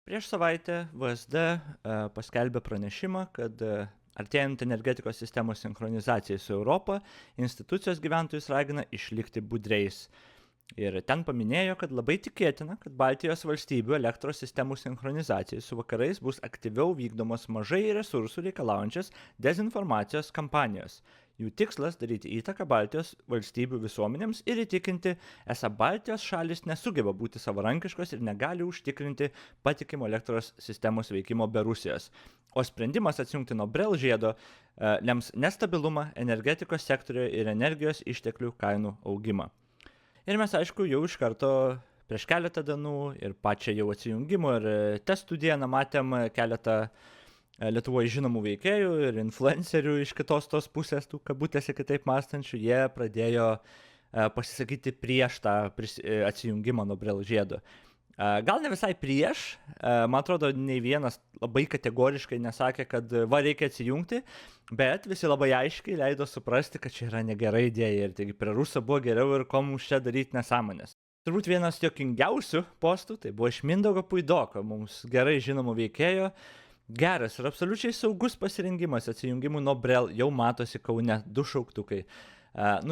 Prieš savaitę VSD paskelbė pranešimą, kad artėjant energetikos sistemos sinchronizacijai su Europa, institucijos gyventojus ragina išlikti budreis. Ir ten paminėjo, kad labai tikėtina, kad Baltijos valstybių elektros sistemų sinchronizacijai su vakarais bus aktyviau vykdomos mažai resursų reikalaujančios dezinformacijos kampanijos. Jų tikslas daryti įtaką Baltijos valstybių visuomenėms ir įtikinti, esą Baltijos šalis nesugeba būti savarankiškos ir negali užtikrinti patikimo elektros sistemos veikimo be Rusijos. O sprendimas atsijungti nuo Brel žiedo lems nestabilumą energetikos sektoriuje ir energijos išteklių kainų augimą. Ir mes, aišku, jau iš karto prieš keletą dienų ir pačią jau atsijungimo ir testų dieną matėm keletą Lietuvoje žinomų veikėjų ir influencerių iš kitos tos pusės, tų kabutėse kitaip mąstančių, jie pradėjo pasisakyti prieš tą atsijungimą nuo Brel žiedo. Gal ne visai prieš, man atrodo, nei vienas labai kategoriškai nesakė, kad reikia atsijungti, bet visi labai aiškiai leido suprasti, kad čia yra negera idėja ir taigi prie Rusą buvo geriau ir ko mums čia daryti nesąmonės. Turbūt vienas juokingiausių postų, tai buvo iš Mindaugo Puidoko, mums gerai žinomo veikėjo. Geras ir absoliučiai saugus pasirengimas atsijungimui nuo Brel jau matosi Kaune 2 šauktukai.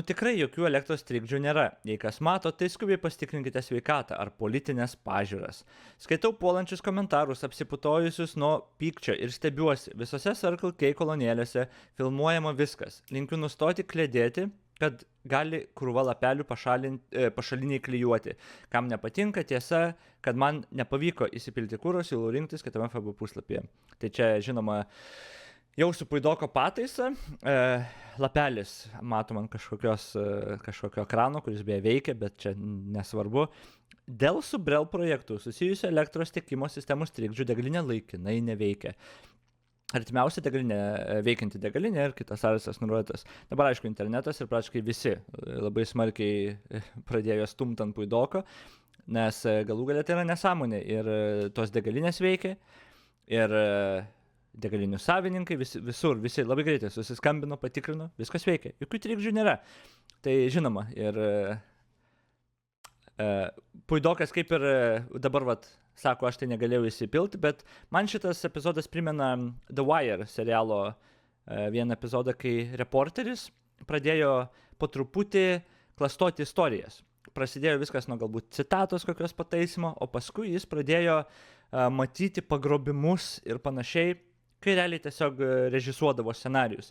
Tikrai jokių elektros trikdžių nėra. Jei kas mato, tai skubiai pasitikrinkite sveikatą ar politinės pažiūras. Skaitau puolančius komentarus apsiputojusius nuo pykčio ir stebiuosi. Visose Circle K kolonėlėse filmuojama viskas. Linkiu nustoti kledėti, kad gali krūva lapelių pašaliniai klijuoti. Kam nepatinka, tiesa, kad man nepavyko įsipilti kūro, siūlau rinktis kitame FB puslapyje. Tai čia, žinoma, jau su Puidoko pataisa, lapelis matom ant kažkokio ekrano, kuris beje veikia, bet čia nesvarbu. Dėl su Brel projektu susijusio elektros tiekimo sistemos trikdžių degalinė laikinai neveikia. Artimiausia degalinė, veikianti degalinė ir kitas sąrašas nurodytas. Dabar, aišku, internetas ir praktiškai visi labai smarkiai pradėjo stumti ant Puidoko, nes galų galia tai yra nesąmonė ir tos degalinės veikia ir degalinių savininkai visi labai greitai susiskambino, patikrino, viskas veikia, jokių trikdžių nėra. Tai žinoma, ir Puidokas kaip ir dabar sako, aš tai negalėjau įsipilti, bet man šitas epizodas primena The Wire serialo vieną epizodą, kai reporteris pradėjo po truputį klastoti istorijas. Prasidėjo viskas nuo galbūt citatos kokios pataisimo, o paskui jis pradėjo matyti pagrobimus ir panašiai, kai realiai tiesiog režisuodavo scenarius.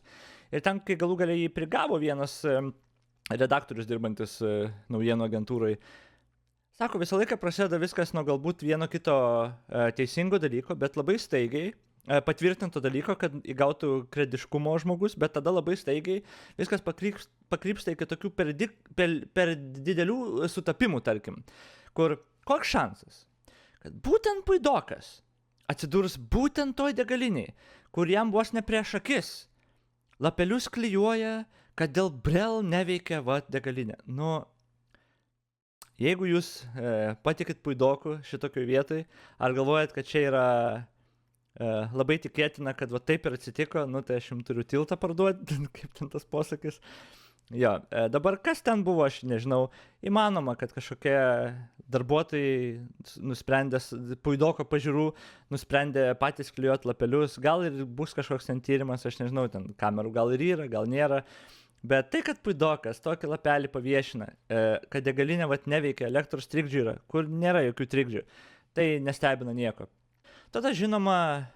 Ir ten, kai galų galiai jį prigavo vienas redaktorius dirbantis naujienų agentūrai, sako, visą laiką prasideda viskas nuo galbūt vieno kito teisingo dalyko, bet labai staigiai patvirtinto dalyko, kad įgautų krediškumo žmogus, bet tada labai staigiai viskas pakrypsta iki tokių per didelių sutapimų, tarkim, kur koks šansas, kad būtent Puidokas atsidurs būtent toj degaliniai, kur jam vos ne prieš akis lapelius klijuoja, kad dėl Brel neveikia degalinė. Jeigu jūs patikit Puidoku šitokioj vietoj, ar galvojat, kad čia yra labai tikėtina, kad taip ir atsitiko, tai aš jums turiu tiltą parduoti, kaip ten tas posakis. Jo, dabar kas ten buvo, aš nežinau, įmanoma, kad kažkokie darbuotojai nusprendė, Puidoko pažiūrų, nusprendė patys klijuoti lapelius, gal ir bus kažkoks ten tyrimas, aš nežinau, ten kamerų gal ir yra, gal nėra. Bet tai, kad Puidokas tokį lapelį paviešina, kad degalinė neveikia, elektros trikdžių yra, kur nėra jokių trikdžių, tai nestebina nieko. Tada, žinoma,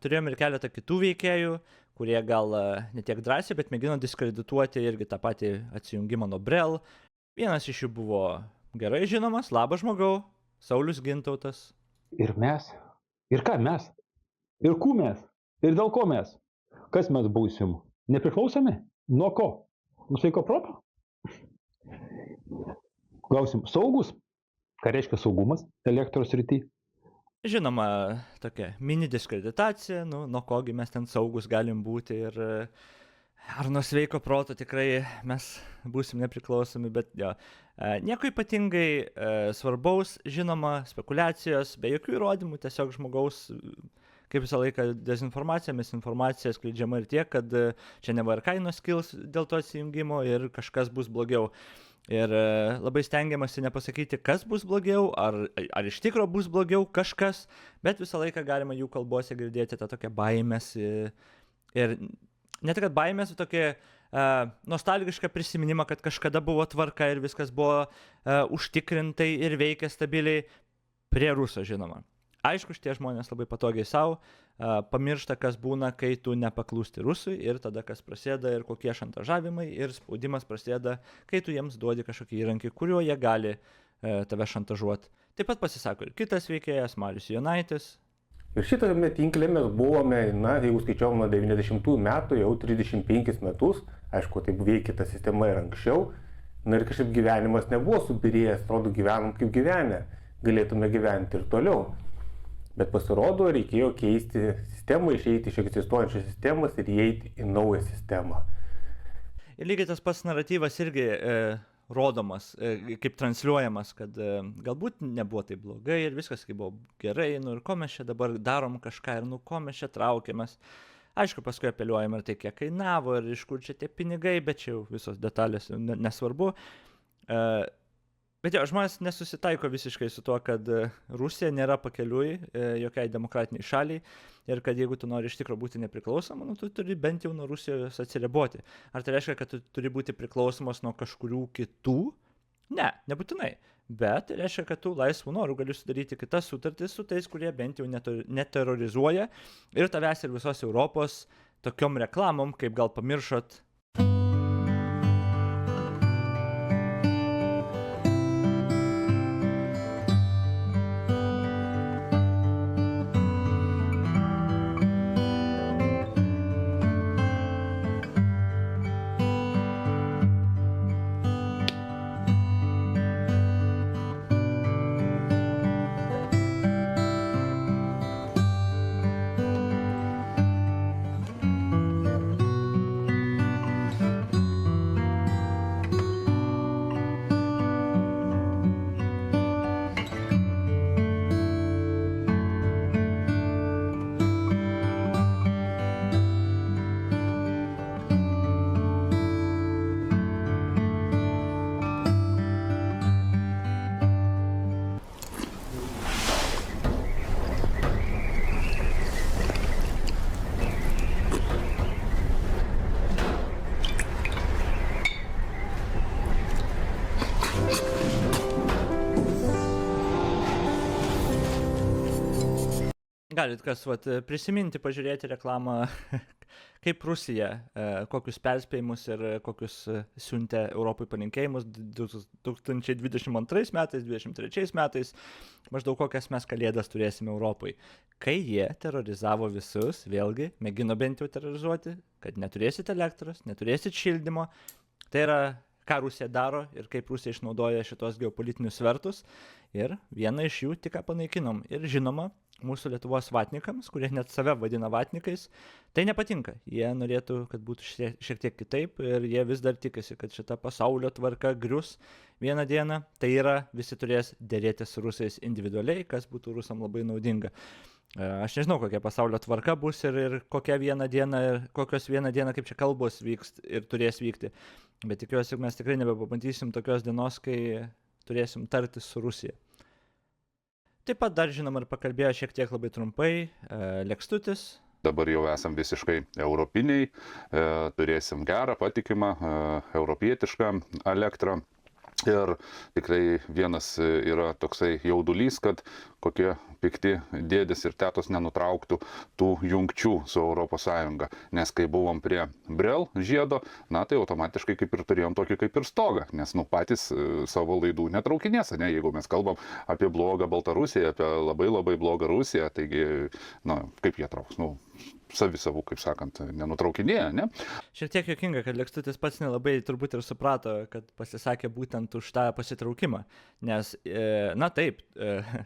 turėjom ir keletą kitų veikėjų, kurie gal ne tiek drąsiai, bet mėgino diskredituoti irgi tą patį atsijungimą nuo Brel. Vienas iš jų buvo gerai žinomas, labas žmogau, Saulius Gintautas. Ir mes? Ir ką mes? Ir kur mes? Ir dėl ko mes? Kas mes būsim? Nepriklausomi? Nuo ko? Nuo sveiko proto? Klausim, saugus? Ką reiškia saugumas elektros srity? Žinoma, tokia mini diskreditacija, nuo kogi mes ten saugus galim būti ir ar nuo sveiko proto tikrai mes būsim nepriklausomi, bet jo. Nieko ypatingai svarbaus, žinoma, spekulacijos, be jokių įrodymų, tiesiog žmogaus, kaip visą laiką dezinformacija, misinformacija skleidžiama ir tiek, kad čia neva ir kainos kils dėl to atsijungimo ir kažkas bus blogiau. Ir labai stengiamasi nepasakyti, kas bus blogiau, ar iš tikro bus blogiau kažkas, bet visą laiką galima jų kalbose girdėti tą tokią baimės ir ne tik, kad baimės, bet tokia nostalgišką prisiminimą, kad kažkada buvo tvarka ir viskas buvo užtikrintai ir veikia stabiliai prie Ruso, žinoma. Aišku, šitie žmonės labai patogiai savo pamiršta, kas būna, kai tu nepaklūsti Rusui ir tada kas prasideda ir kokie šantažavimai ir spaudimas prasideda, kai tu jiems duodi kažkokį įrankį, kuriuo jie gali tave šantažuoti. Taip pat pasisako ir kitas veikėjas, Marius Jonaitis. Ir šitame tinkle mes buvome, jeigu skaičiuom nuo 90 metų, jau 35 metus, aišku, taip veikia ta sistema ir anksčiau, ir kažkaip gyvenimas nebuvo subirėjęs, atrodo gyvenom kaip gyvenę, galėtume gyventi ir toliau. Bet pasirodo, reikėjo keisti sistemą, išeiti iš egzistuojančios sistemos ir įeiti į naują sistemą. Ir lygiai tas pats naratyvas irgi rodomas, kaip transliuojamas, kad galbūt nebuvo taip blogai ir viskas kaip buvo gerai, ir ko mes čia dabar darom kažką, ir ko mes čia traukiamės. Aišku, paskui apeliuojam ir tai, kiek kainavo, ir iš kur čia tie pinigai, bet čia jau visos detalės nesvarbu. Bet jo, žmonės nesusitaiko visiškai su tuo, kad Rusija nėra pakeliui jokiai demokratiniai šaliai ir kad jeigu tu nori iš tikro būti nepriklausoma, tu turi bent jau nuo Rusijos atsiriboti. Ar tai reiškia, kad tu turi būti priklausomas nuo kažkurių kitų? Ne, nebūtinai. Bet tai reiškia, kad tu laisvų norų gali sudaryti kitas sutartis su tais, kurie bent jau neterrorizuoja ir tavęs ir visos Europos tokiom reklamom, kaip gal pamiršot. Galit prisiminti, pažiūrėti reklamą, kaip Rusija, kokius perspėjimus ir kokius siuntė Europai palinkėjimus 2022 metais, 2023 metais, maždaug kokias mes kalėdas turėsime Europai. Kai jie terorizavo visus, vėlgi, mėgino bent jau terrorizuoti, kad neturėsit elektros, neturėsit šildymo, tai yra, ką Rusija daro ir kaip Rusija išnaudoja šitos geopolitinius svertus, ir vieną iš jų tik panaikinom. Ir žinoma, mūsų Lietuvos vatnikams, kurie net save vadina vatnikais, tai nepatinka. Jie norėtų, kad būtų šiek tiek kitaip ir jie vis dar tikisi, kad šita pasaulio tvarka grius vieną dieną. Tai yra, visi turės dėrėtis su rusais individualiai, kas būtų rusam labai naudinga. Aš nežinau, kokia pasaulio tvarka bus ir kokios vieną dieną, kaip čia kalbos vyks ir turės vykti. Bet tikiuosi, mes tikrai nebepabandysim tokios dienos, kai turėsim tartis su Rusija. Taip pat dar, žinoma, ir pakalbėjo šiek tiek labai trumpai Lekstutis. Dabar jau esam visiškai europiniai, turėsim gerą, patikimą, europietišką elektrą. Ir tikrai vienas yra toksai jaudulys, kad kokie pikti dėdės ir tetos nenutrauktų tų jungčių su ES. Nes kai buvom prie Brel žiedo, tai automatiškai kaip ir turėjom tokį kaip ir stogą. Nes patys savo laidų netraukinės, ne? Jeigu mes kalbam apie blogą Baltarusiją, apie labai labai blogą Rusiją, taigi, kaip jie trauks? Savi savų, kaip sakant, nenutraukinėja, ne? Šiek tiek juokinga, kad Lekstutis pats nelabai turbūt ir suprato, kad pasisakė būtent už tą pasitraukimą. Nes, taip,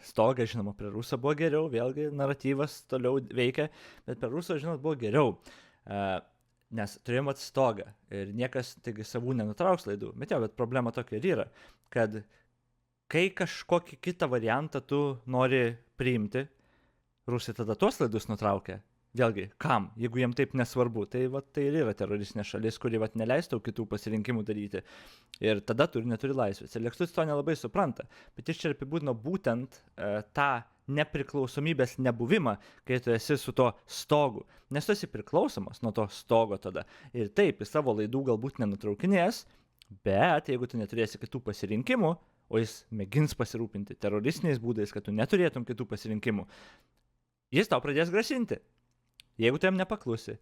stogas, žinoma, prie Ruso buvo geriau, vėlgi naratyvas toliau veikia, bet prie Ruso, žinot, buvo geriau. Nes turėjom stogą ir niekas, taigi, savų nenutrauks laidų. Bet problema tokia ir yra, kad kai kažkokį kitą variantą tu nori priimti, Rusija tada tuos laidus nutraukia. Vėlgi, kam, jeigu jiem taip nesvarbu, tai ir yra teroristinė šalis, kuri neleistų kitų pasirinkimų daryti. Ir tada neturi laisvės. Ir Lekstutis to nelabai supranta. Bet jis čia apibūdino būtent tą nepriklausomybės nebuvimą, kai tu esi su to stogu. Nes tu esi priklausomas nuo to stogo tada. Ir taip, į savo laidų galbūt nenutraukinės, bet jeigu tu neturėsi kitų pasirinkimų, o jis mėgins pasirūpinti teroristiniais būdais, kad tu neturėtum kitų pasirinkimų, jis tau pradės grasinti, jeigu tu jam nepaklusi.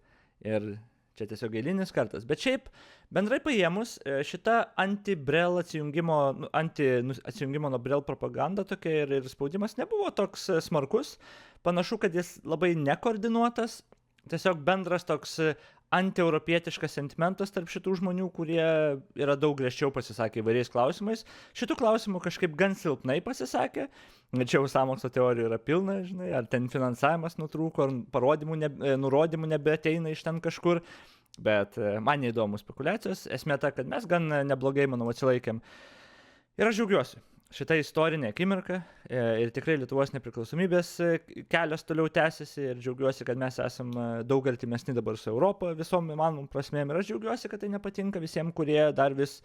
Ir čia tiesiog eilinis kartas. Bet šiaip, bendrai paėmus, šita anti-Brel atsijungimo nuo Brel propaganda tokia ir spaudimas nebuvo toks smarkus. Panašu, kad jis labai nekoordinuotas. Tiesiog bendras toks antieuropietiškas sentimentas tarp šitų žmonių, kurie yra daug griežčiau pasisakė įvairiais klausimais. Šitų klausimų kažkaip gan silpnai pasisakė. Čia jau sąmokslo teorijų yra pilna, žinai, ar ten finansavimas nutrūko, ar nurodymų nebeateina iš ten kažkur. Bet man neįdomu spekulacijos. Esmė ta, kad mes gan neblogai, manau, atsilaikėm. Ir aš džiaugiuosi šitą istorinę akimirką ir tikrai Lietuvos nepriklausomybės kelias toliau tęsiasi ir džiaugiuosi, kad mes esam daug artimesni dabar su Europą visom įmanomom prasmėm ir aš džiaugiuosi, kad tai nepatinka visiems, kurie dar vis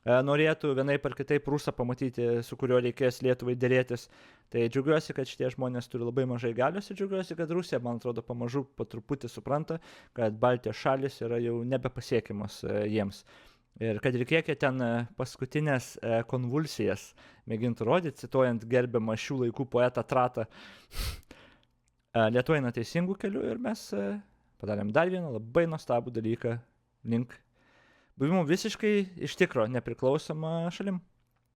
norėtų vienaip ar kitaip Rusą pamatyti, su kuriuo reikės Lietuvai dėrėtis. Tai džiaugiuosi, kad šitie žmonės turi labai mažai galios ir džiaugiuosi, kad Rusija, man atrodo, pamažu po truputį supranta, kad Baltijos šalis yra jau nebepasiekiamos jiems. Ir kad ir kiek jie ten paskutinės konvulsijas mėgintų rodyti, cituojant gerbiamą šių laikų poetą Tratą, Lietuva eina teisingų kelių ir mes padarėm dar vieną labai nuostabų dalyką link buvimo visiškai iš tikro nepriklausoma šalim.